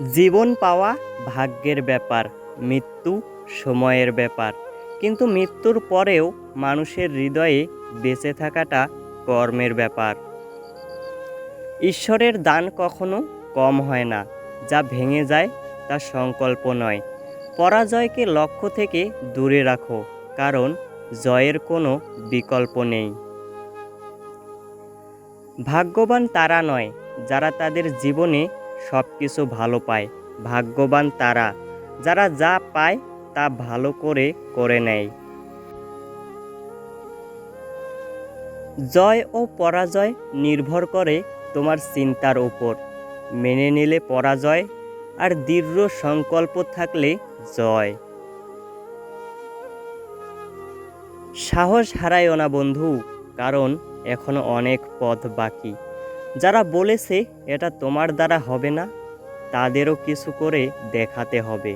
জীবন পাওয়া ভাগ্যের ব্যাপার, মৃত্যু সময়ের ব্যাপার। কিন্তু মৃত্যুর পরেও মানুষের হৃদয়ে বেঁচে থাকাটা কর্মের ব্যাপার। ঈশ্বরের দান কখনো কম হয় না, যা ভেঙে যায় তা সংকল্প নয়। পরাজয়কে লক্ষ্য থেকে দূরে রাখো, কারণ জয়ের কোনো বিকল্প নেই। ভাগ্যবান তারা নয় যারা তাদের জীবনে সব কিছু ভালো পায়, ভাগ্যবান তারা যারা যা পায় তা ভালো করে করে নেয়। জয় ও পরাজয় নির্ভর করে তোমার চিন্তার উপর। মেনে নিলে পরাজয়, আর দৃঢ় সংকল্প থাকলে জয়। সাহস হারায়ও না বন্ধু, কারণ এখনো অনেক পথ বাকি। যারা বলেছে এটা তোমার দ্বারা হবে না, তাদেরও কিছু করে দেখাতে হবে।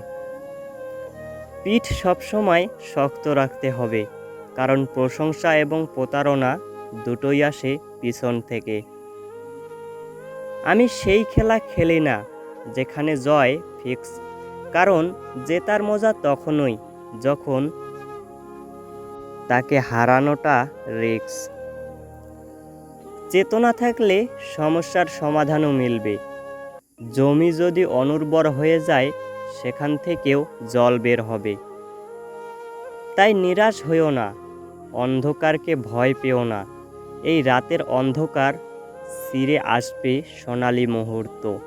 পিঠ সবসময় শক্ত রাখতে হবে, কারণ প্রশংসা এবং প্রতারণা দুটোই আসে পিছন থেকে। আমি সেই খেলা খেলি না যেখানে জয় ফিক্স, কারণ জেতার মজা তখনই যখন তাকে হারানোটা রিস্ক। চেতনা থাকলে সমস্যার সমাধানও মিলবে। জমি যদি অনুর্বর হয়ে যায়, সেখান থেকেও জল বের হবে। তাই নিরাশ হইও না, অন্ধকারকে ভয় পেও না। এই রাতের অন্ধকার ছিঁড়ে আসবে সোনালি মুহূর্ত।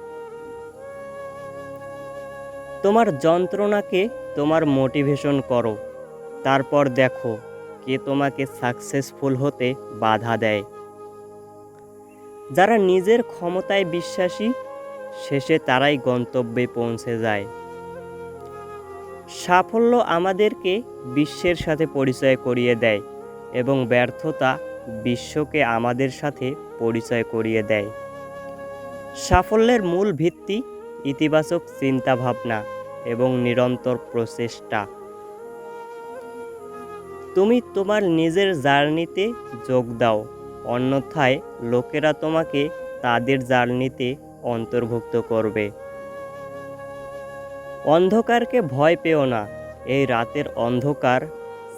তোমার যন্ত্রণাকে তোমার মোটিভেশন করো, তারপর দেখো কে তোমাকে সাকসেসফুল হতে বাধা দেয়। যারা নিজের ক্ষমতায় বিশ্বাসী, শেষে তারাই গন্তব্যে পৌঁছে যায়। সাফল্য আমাদেরকে বিশ্বের সাথে পরিচয় করিয়ে দেয়, এবং ব্যর্থতা বিশ্বকে আমাদের সাথে পরিচয় করিয়ে দেয়। সাফল্যের মূল ভিত্তি ইতিবাচক চিন্তাভাবনা এবং নিরন্তর প্রচেষ্টা। তুমি তোমার নিজের জার্নিতে যোগ দাও, অন্যথায় লোকেরা তোমাকে তাদের জার্নিতে অন্তর্ভুক্ত করবে। অন্ধকারকে ভয় পেও না, এই রাতের অন্ধকার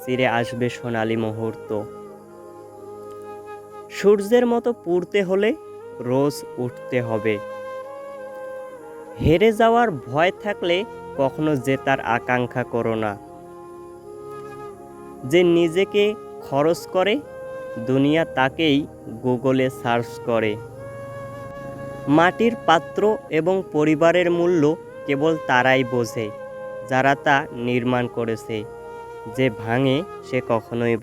ছিঁড়ে আসবে সোনালি মুহূর্ত। সূর্যের মতো পুড়তে হলে রোজ উঠতে হবে। হেরে যাওয়ার ভয় থাকলে কখনো জেতার আকাঙ্ক্ষা করো না। যে নিজেকে খরচ করে, দুনিয়া তাকেই গুগলে সার্চ করে। মাটির পাত্র এবং পরিবারের মূল্য কেবল তারাই বোঝে যারা তা নির্মাণ করেছে। যে ভাঙে সে কখনোই